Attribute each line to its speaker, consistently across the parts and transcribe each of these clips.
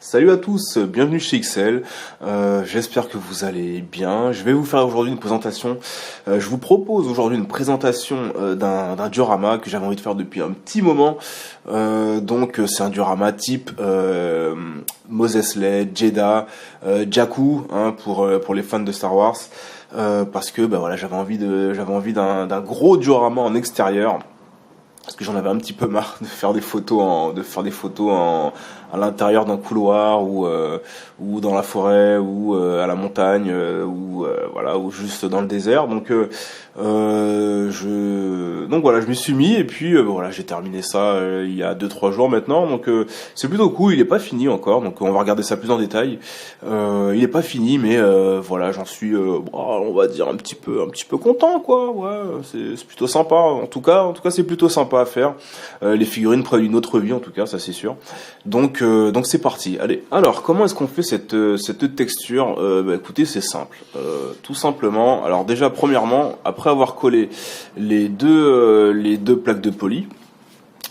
Speaker 1: Salut à tous, bienvenue chez XL. J'espère que vous allez bien. Je vais vous faire aujourd'hui une présentation. Je vous propose aujourd'hui une présentation d'un diorama que j'avais envie de faire depuis un petit moment. Donc c'est un diorama type Mos Eisley, Jedha, Jakku, hein, pour les fans de Star Wars. Parce que voilà, j'avais envie d'un gros diorama en extérieur. Parce que j'en avais un petit peu marre de faire des photos à l'intérieur d'un couloir ou dans la forêt ou à la montagne ou juste dans le désert. Donc voilà, je m'y suis mis et puis voilà, j'ai terminé ça il y a 2-3 jours maintenant. Donc c'est plutôt cool. Il est pas fini encore, donc on va regarder ça plus en détail. Il est pas fini, mais voilà, j'en suis on va dire un petit peu content, quoi. Ouais, c'est plutôt sympa. En tout cas c'est plutôt sympa à faire. Les figurines prennent une autre vie, en tout cas, ça c'est sûr. Donc c'est parti. Allez. Alors, comment est-ce qu'on fait cette texture? Écoutez, c'est simple. Tout simplement. Alors déjà, premièrement, après avoir collé les deux plaques de poly.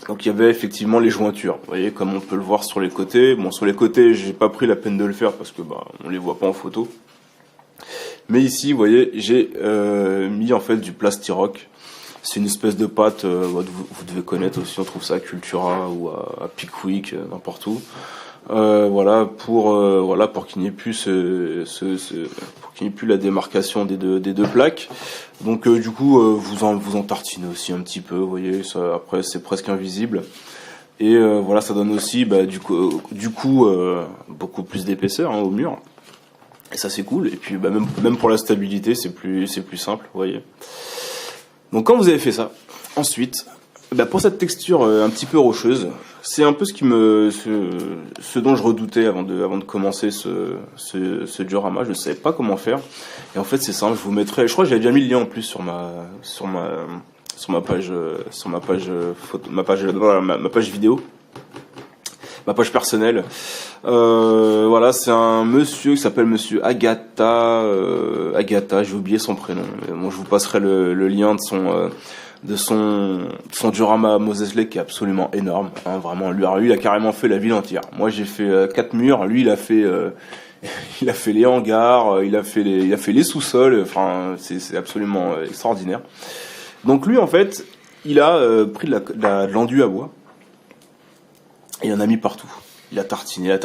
Speaker 1: Donc il y avait effectivement les jointures. Vous voyez, comme on peut le voir sur les côtés. Bon, sur les côtés, j'ai pas pris la peine de le faire parce que on les voit pas en photo. Mais ici, vous voyez, j'ai mis en fait du Plastirock. C'est une espèce de pâte, vous devez connaître aussi, on trouve ça à Cultura ou à Pickwick, n'importe où. Voilà pour qu'il n'y ait plus pour qu'il n'y ait plus la démarcation des deux plaques. Donc du coup vous en tartinez aussi un petit peu, vous voyez, ça après c'est presque invisible. Et voilà, ça donne aussi du coup beaucoup plus d'épaisseur, hein, au mur. Et ça c'est cool. Et puis même pour la stabilité, c'est plus simple, vous voyez. Donc quand vous avez fait ça, ensuite, pour cette texture un petit peu rocheuse, c'est un peu ce dont je redoutais avant de commencer ce diorama. Je ne savais pas comment faire. Et en fait, c'est simple. Je vous mettrai. Je crois que j'avais déjà mis le lien en plus sur ma page vidéo, ma page personnelle. Voilà, c'est un monsieur qui s'appelle Monsieur Agata. J'ai oublié son prénom. Mais bon, je vous passerai le lien de son diorama Mos Eisley qui est absolument énorme. Hein, vraiment, lui, il a carrément fait la ville entière. Moi, j'ai fait 4 murs. Lui, il a fait les hangars. Il a fait les sous-sols. Enfin, c'est absolument extraordinaire. Donc lui, en fait, il a pris de l'enduit à bois et il en a mis partout. Il a tartiné,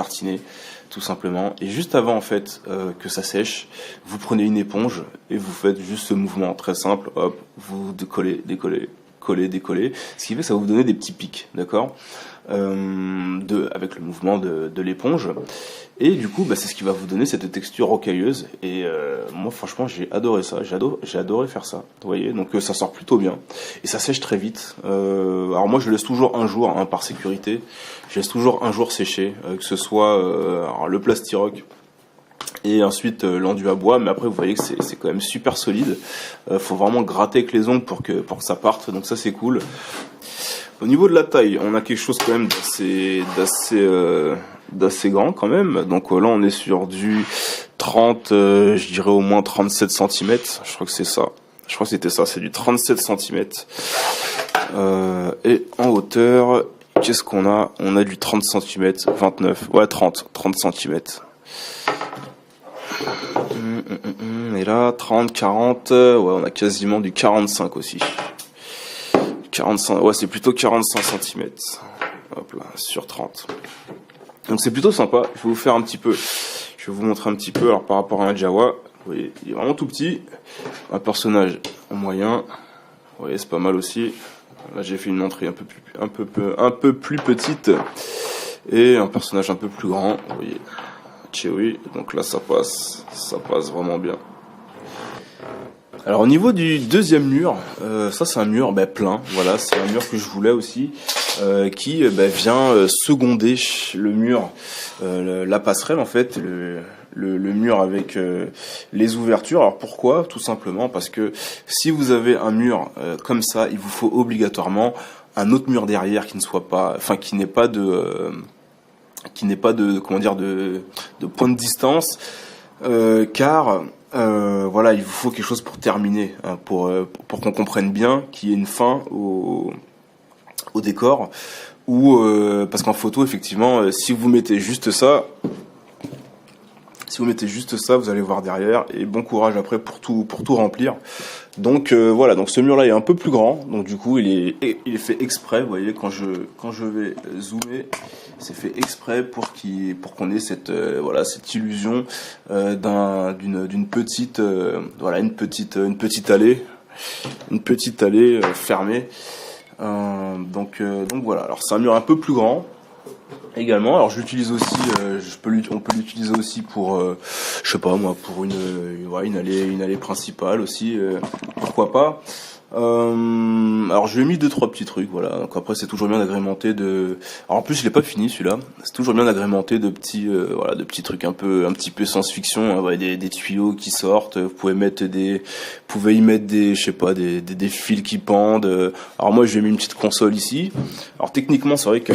Speaker 1: tout simplement. Et juste avant, en fait, que ça sèche, vous prenez une éponge et vous faites juste ce mouvement très simple. Hop, vous décollez, coller, décoller. Ce qui fait que ça va vous donner des petits pics, d'accord, avec le mouvement de l'éponge. Et du coup, c'est ce qui va vous donner cette texture rocailleuse. Et moi, franchement, j'ai adoré ça. J'ai adoré faire ça. Vous voyez, donc ça sort plutôt bien. Et ça sèche très vite. Alors moi, je laisse toujours un jour, hein, par sécurité. Je laisse toujours un jour sécher, que ce soit le Plastirock et ensuite l'enduit à bois. Mais après, vous voyez que c'est quand même super solide. Faut vraiment gratter avec les ongles pour que ça parte. Donc ça, c'est cool. Au niveau de la taille, on a quelque chose quand même d'assez grand quand même. Donc là, on est sur du 30, je dirais au moins 37 cm. Je crois que c'est ça. Je crois que c'était ça, c'est du 37 cm. Et en hauteur, qu'est-ce qu'on a? On a du 30 cm, 29, ouais 30 cm. Et là, 30, 40, ouais, on a quasiment du 45 aussi. 45, ouais, c'est plutôt 45 cm. Hop là, sur 30. Donc c'est plutôt sympa. Je vais vous montrer un petit peu. Alors par rapport à un Jawa, vous voyez, il est vraiment tout petit. Un personnage en moyen. Vous voyez, c'est pas mal aussi. Là, j'ai fait une entrée un peu plus petite. Et un personnage un peu plus grand. Vous voyez, Chewie. Donc là, ça passe vraiment bien. Alors au niveau du deuxième mur, ça c'est un mur plein, voilà, c'est un mur que je voulais aussi, qui vient seconder le mur, la passerelle en fait, le mur avec les ouvertures. Alors pourquoi? Tout simplement parce que si vous avez un mur comme ça, il vous faut obligatoirement un autre mur derrière qui n'ait pas de comment dire de point de distance, car voilà, il vous faut quelque chose pour terminer, hein, pour qu'on comprenne bien qu'il y ait une fin au décor. Ou parce qu'en photo, effectivement, si vous mettez juste ça, Si vous mettez juste ça, vous allez voir derrière, et bon courage après pour tout remplir. Donc voilà, donc ce mur-là est un peu plus grand, donc du coup il est fait exprès. Vous voyez, quand je vais zoomer, c'est fait exprès pour qu'on ait cette voilà, cette illusion d'une petite voilà, une petite allée fermée. Donc voilà. Alors c'est un mur un peu plus grand. Également, alors je l'utilise aussi, on peut l'utiliser aussi pour, je sais pas moi, pour une allée principale aussi, pourquoi pas. Alors je lui ai mis 2-3 petits trucs, voilà. Donc après c'est toujours bien d'agrémenter de. Alors en plus je l'ai pas fini celui-là. C'est toujours bien d'agrémenter de petits, voilà, de petits trucs un petit peu science-fiction. Hein, ouais, des tuyaux qui sortent. Vous pouvez y mettre des, je sais pas, des fils qui pendent. Alors moi j'ai mis une petite console ici. Alors techniquement c'est vrai que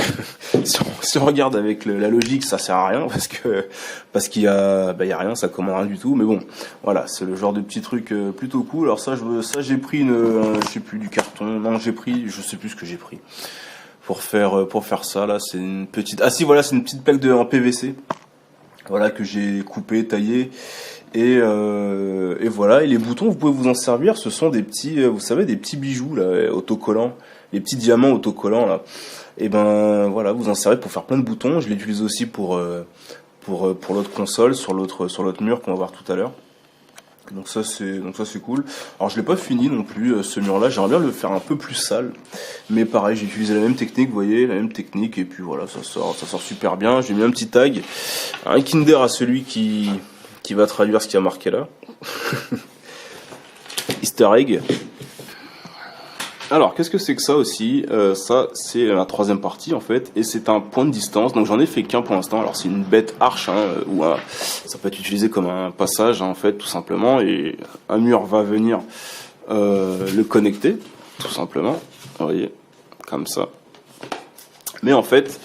Speaker 1: si on regarde avec la logique, ça sert à rien parce qu'il y a rien, ça commande rien du tout. Mais bon, voilà, c'est le genre de petit truc plutôt cool. Alors ça j'ai pris je sais plus, du carton. Non, je sais plus ce que j'ai pris pour faire ça. Là, c'est une petite. Ah si, voilà, c'est une petite plaque en PVC. Voilà, que j'ai coupé, taillé. Et voilà. Et les boutons, vous pouvez vous en servir. Ce sont des petits, vous savez, des petits bijoux là, autocollants, les petits diamants autocollants là. Et ben voilà, vous en servez pour faire plein de boutons. Je l'utilise aussi pour l'autre console, sur l'autre mur qu'on va voir tout à l'heure. Donc ça c'est cool. Alors je l'ai pas fini non plus ce mur là, j'aimerais bien le faire un peu plus sale. Mais pareil, j'ai utilisé la même technique, vous voyez, la même technique, et puis voilà, ça sort super bien. J'ai mis un petit tag, un Kinder à celui qui va traduire ce qu'il y a marqué là. Easter egg. Alors, qu'est-ce que c'est que ça aussi? Ça, c'est la troisième partie, en fait, et c'est un point de distance. Donc, j'en ai fait qu'un pour l'instant. Alors, c'est une bête arche, hein, ou ça peut être utilisé comme un passage, hein, en fait, tout simplement. Et un mur va venir le connecter, tout simplement. Vous voyez, comme ça. Mais en fait,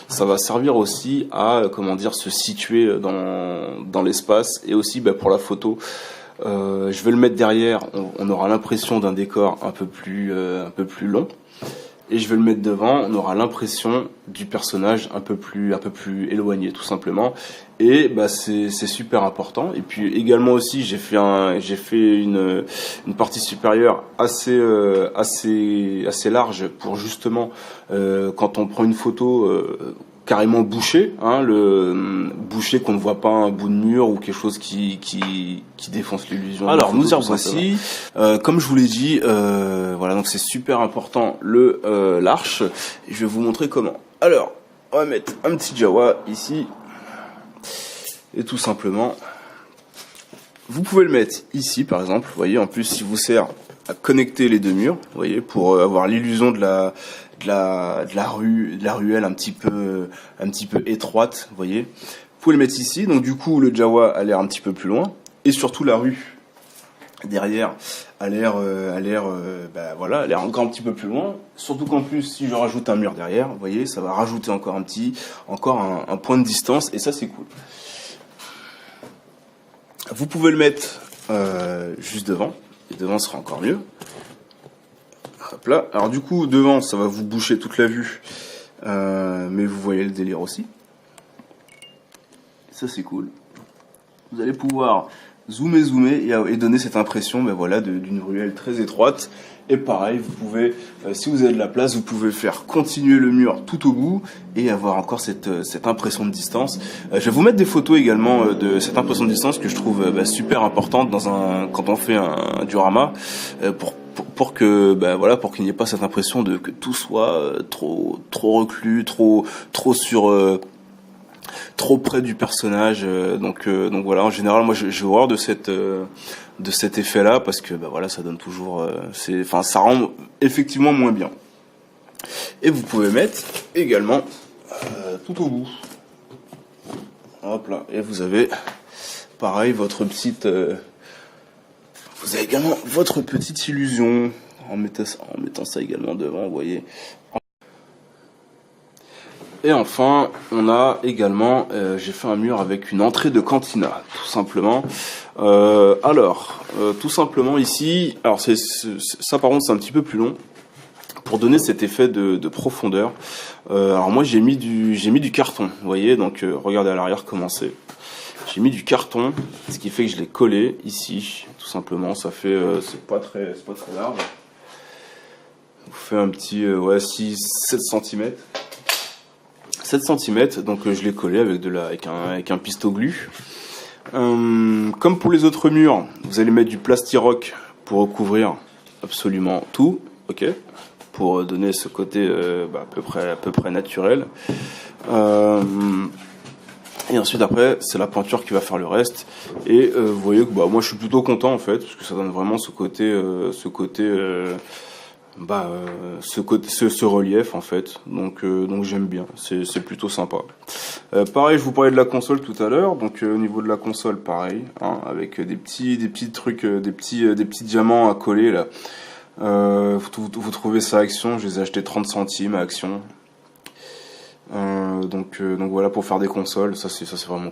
Speaker 1: ça va servir aussi à, se situer dans l'espace, et aussi pour la photo. Je vais le mettre derrière, on aura l'impression d'un décor un peu plus long, et je vais le mettre devant, on aura l'impression du personnage un peu plus éloigné, tout simplement. Et c'est super important. Et puis également aussi j'ai fait une partie supérieure assez large pour justement quand on prend une photo carrément bouché, hein, le bouché qu'on ne voit pas un bout de mur ou quelque chose qui défonce l'illusion. Alors nous y revoici. Comme je vous l'ai dit, voilà, donc c'est super important l'arche. Et je vais vous montrer comment. Alors, on va mettre un petit Jawa ici, et tout simplement, vous pouvez le mettre ici par exemple. Vous voyez, en plus, si vous sert à connecter les deux murs, vous voyez, pour avoir l'illusion de la ruelle un petit peu étroite, vous voyez. Vous pouvez le mettre ici, donc du coup le Jawa a l'air un petit peu plus loin, et surtout la rue derrière a l'air encore un petit peu plus loin. Surtout qu'en plus, si je rajoute un mur derrière, vous voyez, ça va rajouter encore un point de distance, et ça c'est cool. Vous pouvez le mettre juste devant, et devant sera encore mieux. Hop là. Alors du coup, devant, ça va vous boucher toute la vue, mais vous voyez le délire aussi. Ça c'est cool. Vous allez pouvoir zoomer et donner cette impression, d'une ruelle très étroite. Et pareil, vous pouvez, si vous avez de la place, vous pouvez faire continuer le mur tout au bout et avoir encore cette impression de distance. Je vais vous mettre des photos également de cette impression de distance que je trouve super importante quand on fait un diorama, pour qu'il n'y ait pas cette impression que tout soit trop reclus, trop près du personnage. Donc voilà, en général, moi j'ai horreur de cet effet-là, parce que ça donne toujours, ça rend effectivement moins bien. Et vous pouvez mettre également tout au bout. Hop là, et vous avez pareil vous avez également votre petite illusion en mettant ça également devant, vous voyez. Et enfin, on a également, j'ai fait un mur avec une entrée de cantina, tout simplement. Tout simplement ici, alors ça par contre c'est un petit peu plus long, pour donner cet effet de profondeur. Alors moi j'ai mis du carton, vous voyez, donc regardez à l'arrière comment c'est. J'ai mis du carton, ce qui fait que je l'ai collé ici, tout simplement. Ça fait, c'est pas très large. Vous fait un petit, 7 cm. 7 cm, donc je l'ai collé avec un pisto glu. Comme pour les autres murs, vous allez mettre du plastiroc pour recouvrir absolument tout, ok, pour donner ce côté à peu près naturel. Et ensuite après c'est la peinture qui va faire le reste. Et vous voyez que moi je suis plutôt content en fait, parce que ça donne vraiment ce relief en fait, donc j'aime bien, c'est plutôt sympa. Pareil, je vous parlais de la console tout à l'heure, donc au niveau de la console pareil, hein, avec des petits trucs, des petits diamants à coller là. Vous trouvez ça à Action, je les ai achetés 30 centimes à Action. Donc voilà, pour faire des consoles, ça c'est vraiment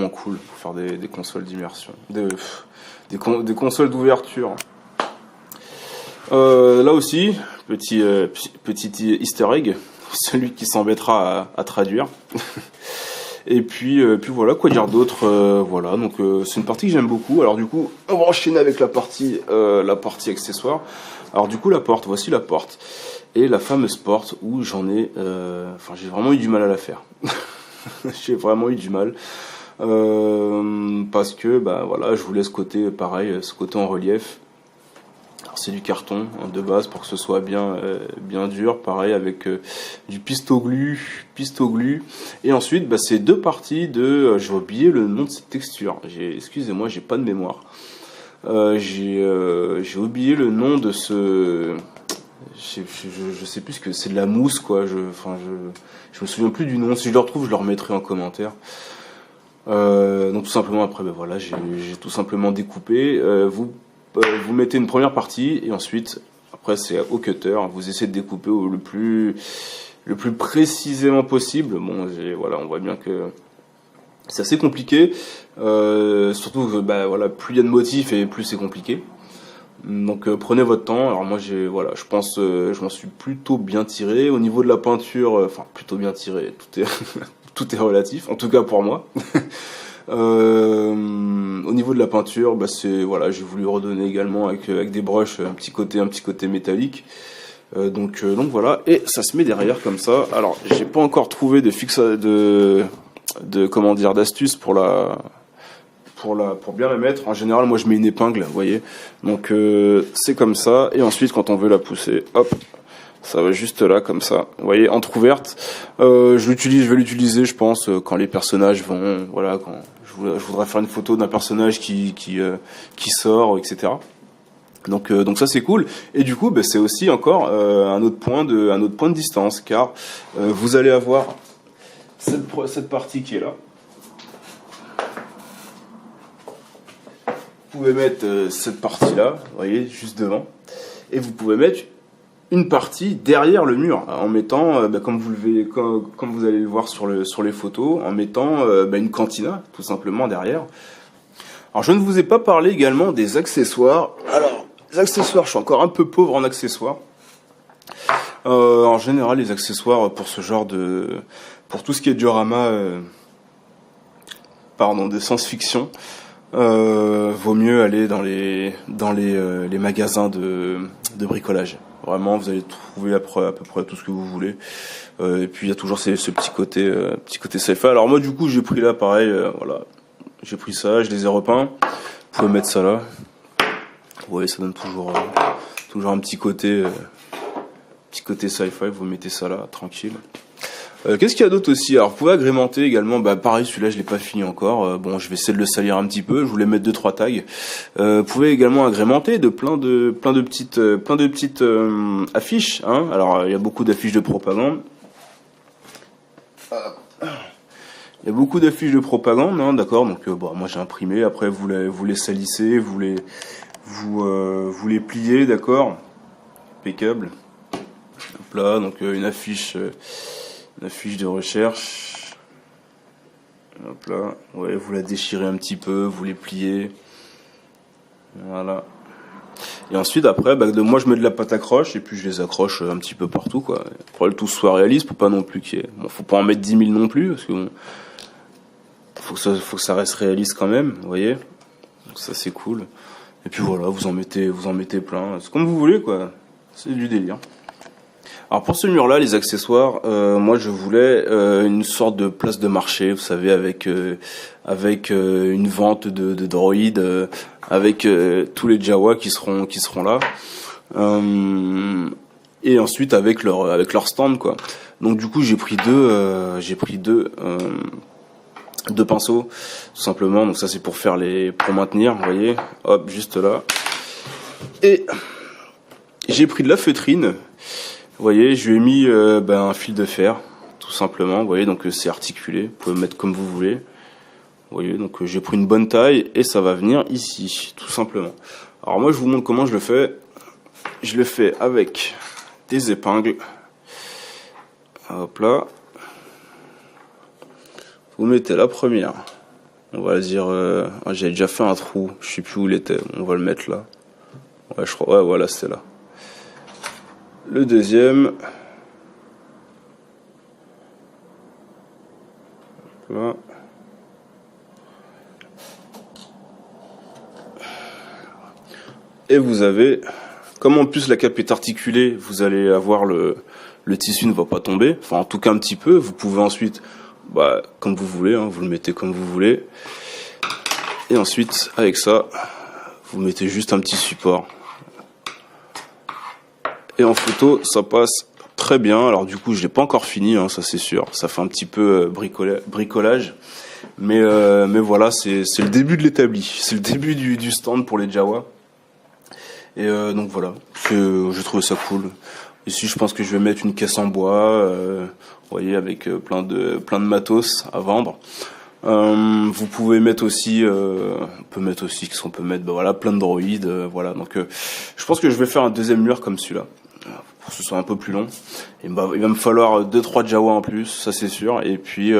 Speaker 1: cool, pour faire des consoles d'immersion, des consoles d'ouverture. Là aussi, petit easter egg, celui qui s'embêtera à traduire. Et puis voilà, quoi dire d'autre, voilà, donc c'est une partie que j'aime beaucoup. Alors du coup, on va enchaîner avec la partie accessoire. Alors du coup, voici la porte. Et la fameuse porte où j'ai vraiment eu du mal à la faire. J'ai vraiment eu du mal. Parce que, voilà, je voulais ce côté en relief. C'est du carton de base pour que ce soit bien dur, pareil avec du pisto glu, et ensuite c'est deux parties de, j'ai oublié le nom de cette texture, excusez-moi, j'ai pas de mémoire, j'ai oublié le nom de ce, je sais plus ce que c'est, de la mousse quoi, je me souviens plus du nom, si je le retrouve je le remettrai en commentaire. Donc tout simplement après voilà, j'ai tout simplement découpé, vous mettez une première partie et ensuite après c'est au cutter, vous essayez de découper le plus précisément possible. Bon, voilà, on voit bien que c'est assez compliqué, surtout voilà, plus il y a de motifs et plus c'est compliqué. Donc prenez votre temps. Alors moi je pense je m'en suis plutôt bien tiré au niveau de la peinture, plutôt bien tiré, tout est relatif, en tout cas pour moi. Au niveau de la peinture, voilà, j'ai voulu redonner également avec des brushes un petit côté métallique. Donc voilà, et ça se met derrière comme ça. Alors j'ai pas encore trouvé d'astuce pour bien la mettre. En général, moi je mets une épingle, vous voyez. Donc c'est comme ça, et ensuite quand on veut la pousser, hop, ça va juste là comme ça, vous voyez, entrouverte. Je vais l'utiliser, je pense, quand les personnages vont, voilà, quand je voudrais faire une photo d'un personnage qui sort, etc. Donc ça c'est cool. Et du coup, c'est aussi encore un autre point de distance, car vous allez avoir cette partie qui est là. Vous pouvez mettre cette partie-là, vous voyez, juste devant, et vous pouvez mettre une partie derrière le mur, en mettant, comme vous allez le voir sur les photos, en mettant une cantina, tout simplement, derrière. Alors, je ne vous ai pas parlé également des accessoires. Alors, les accessoires, je suis encore un peu pauvre en accessoires. En général, les accessoires pour pour tout ce qui est diorama, de science-fiction, vaut mieux aller dans les magasins de bricolage. Vraiment, vous allez trouver à peu près tout ce que vous voulez. Et puis il y a toujours ce petit côté sci-fi. Alors moi du coup j'ai pris là pareil, voilà, j'ai pris ça, je les ai repeints. Vous pouvez mettre ça là. Vous voyez, ça donne toujours un petit côté sci-fi. Vous mettez ça là, tranquille. Qu'est-ce qu'il y a d'autre aussi? Alors vous pouvez agrémenter également, pareil, celui-là je l'ai pas fini encore, bon je vais essayer de le salir un petit peu, je voulais mettre 2-3 tags. Vous pouvez également agrémenter de plein de petites affiches, hein. Alors il y a beaucoup d'affiches de propagande. Il y a beaucoup d'affiches de propagande, hein, d'accord, donc moi j'ai imprimé, après vous les salissez, vous les pliez, d'accord, impeccable. Hop là, donc une affiche de recherche, hop là, ouais, vous la déchirez un petit peu, vous les pliez, voilà. Et ensuite après, moi je mets de la pâte à croche et puis je les accroche un petit peu partout quoi. Pour que le tout soit réaliste, pour pas non plus qu'il y ait, faut pas en mettre 10 000 non plus parce que faut que ça reste réaliste quand même, vous voyez. Donc ça c'est cool. Et puis voilà, vous en mettez plein. C'est comme vous voulez quoi. C'est du délire. Alors pour ce mur-là, les accessoires, moi je voulais une sorte de place de marché, vous savez, avec une vente de droïdes, avec tous les Jawa qui seront là, et ensuite avec leur stand quoi. Donc du coup j'ai pris deux pinceaux tout simplement. Donc ça c'est pour maintenir, vous voyez, hop juste là. Et j'ai pris de la feutrine. Vous voyez, je lui ai mis un fil de fer, tout simplement. Vous voyez, donc c'est articulé. Vous pouvez mettre comme vous voulez. Vous voyez, donc j'ai pris une bonne taille et ça va venir ici, tout simplement. Alors moi, je vous montre comment je le fais. Je le fais avec des épingles. Hop là. Vous mettez la première. On va dire, j'avais déjà fait un trou. Je sais plus où il était. On va le mettre là. Ouais, je crois. Ouais, voilà, c'était là. Le deuxième, là. Et vous avez, comme en plus la cape est articulée, vous allez avoir le tissu ne va pas tomber, enfin en tout cas un petit peu. Vous pouvez ensuite, comme vous voulez, hein, vous le mettez comme vous voulez. Et ensuite, avec ça, vous mettez juste un petit support. Et en photo, ça passe très bien. Alors du coup, je l'ai pas encore fini, hein, ça c'est sûr. Ça fait un petit peu bricolage. Mais voilà, c'est le début de l'établi. C'est le début du stand pour les Jawa. Et donc voilà, j'ai trouvé ça cool. Ici, je pense que je vais mettre une caisse en bois, vous voyez, avec plein de matos à vendre. Vous pouvez mettre aussi, qu'est-ce qu'on peut mettre, voilà, plein de droïdes, voilà. Donc, je pense que je vais faire un deuxième mur comme celui-là, pour que ce soit un peu plus long. Et il va me falloir 2-3 Jawa en plus, ça c'est sûr. Et puis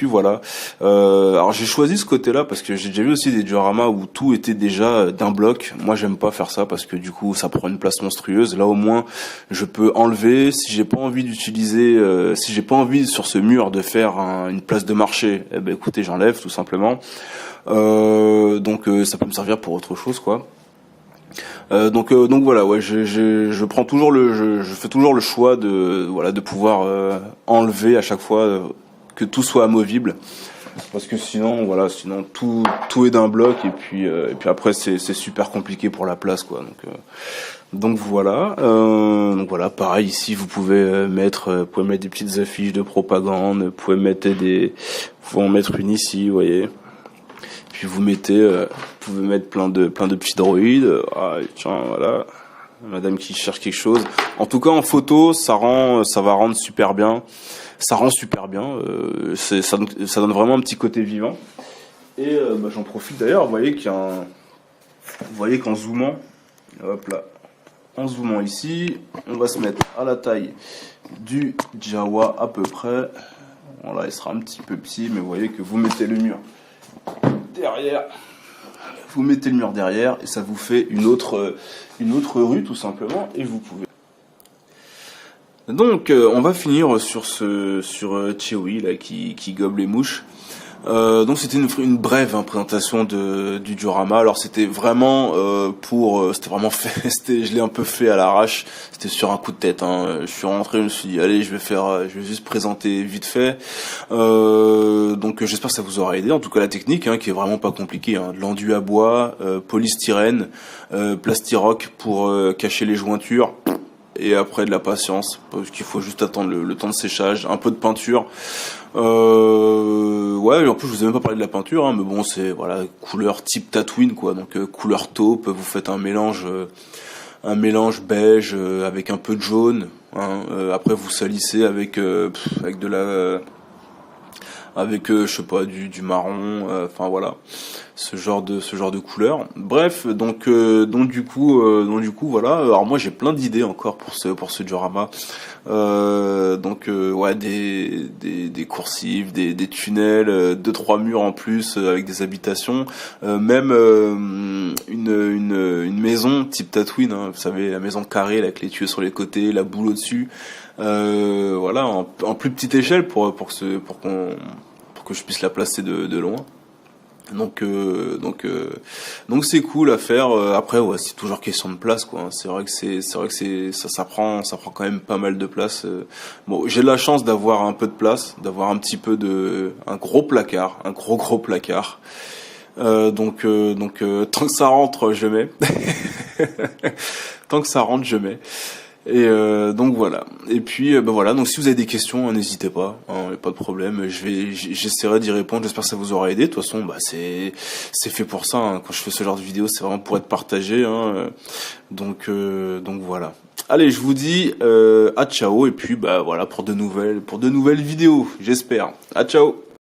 Speaker 1: voilà. Alors j'ai choisi ce côté-là parce que j'ai déjà vu aussi des dioramas où tout était déjà d'un bloc. Moi j'aime pas faire ça parce que du coup ça prend une place monstrueuse. Là au moins je peux enlever. Si j'ai pas envie d'utiliser, si j'ai pas envie sur ce mur de faire une place de marché, eh ben écoutez, j'enlève tout simplement. Donc ça peut me servir pour autre chose quoi. Donc voilà, ouais, je prends toujours je fais toujours le choix de pouvoir enlever à chaque fois, que tout soit amovible, parce que sinon tout est d'un bloc et puis après c'est super compliqué pour la place quoi. Donc voilà, pareil ici vous pouvez mettre des petites affiches de propagande, vous pouvez en mettre une ici, vous voyez. Puis vous pouvez mettre plein de petits droïdes. Ah, tiens, voilà, madame qui cherche quelque chose. En tout cas, en photo, ça va rendre super bien. Ça rend super bien. Ça donne vraiment un petit côté vivant. Et j'en profite d'ailleurs. Vous voyez qu'en zoomant, hop là, en zoomant ici, on va se mettre à la taille du Jawa à peu près. Voilà, il sera un petit peu petit, mais vous voyez que vous mettez le mur derrière, et ça vous fait une autre rue tout simplement, et vous pouvez. Donc on va finir sur Chewie là qui gobe les mouches. Donc c'était une brève présentation du diorama. Alors c'était vraiment c'était vraiment fait, je l'ai un peu fait à l'arrache, c'était sur un coup de tête. Je suis rentré, je me suis dit allez, je vais juste présenter vite fait. Donc j'espère que ça vous aura aidé. En tout cas la technique qui est vraiment pas compliquée, de l'enduit à bois, polystyrène, plastiroc pour cacher les jointures. Et après de la patience, parce qu'il faut juste attendre le temps de séchage, un peu de peinture. Ouais, en plus je vous ai même pas parlé de la peinture, mais bon c'est couleur type Tatooine quoi, donc couleur taupe. Vous faites un mélange beige avec un peu de jaune. Après vous salissez avec de la je sais pas, du marron, enfin voilà, ce genre de couleur. Bref, donc du coup voilà. Alors moi j'ai plein d'idées encore pour ce diorama. Ouais, des coursives, des tunnels, 2-3 murs en plus avec des habitations, même une maison type Tatooine, vous savez, la maison carrée là, avec les tuyaux sur les côtés, la boule au-dessus. Voilà, en plus petite échelle pour que pour que je puisse la placer de loin. Donc c'est cool à faire. Après ouais, c'est toujours question de place quoi. C'est vrai que ça prend quand même pas mal de place. Bon, j'ai de la chance d'avoir un peu de place, d'avoir un petit peu un gros placard, un gros placard. Tant que ça rentre, je mets. Tant que ça rentre, je mets. Et donc voilà. Et puis voilà. Donc si vous avez des questions, n'hésitez pas. Y a pas de problème. J'essaierai d'y répondre. J'espère que ça vous aura aidé. De toute façon, c'est fait pour ça. Hein. Quand je fais ce genre de vidéo, c'est vraiment pour être partagé. Hein. Donc voilà. Allez, je vous dis à ciao. Et puis voilà pour de nouvelles vidéos. J'espère. À ciao.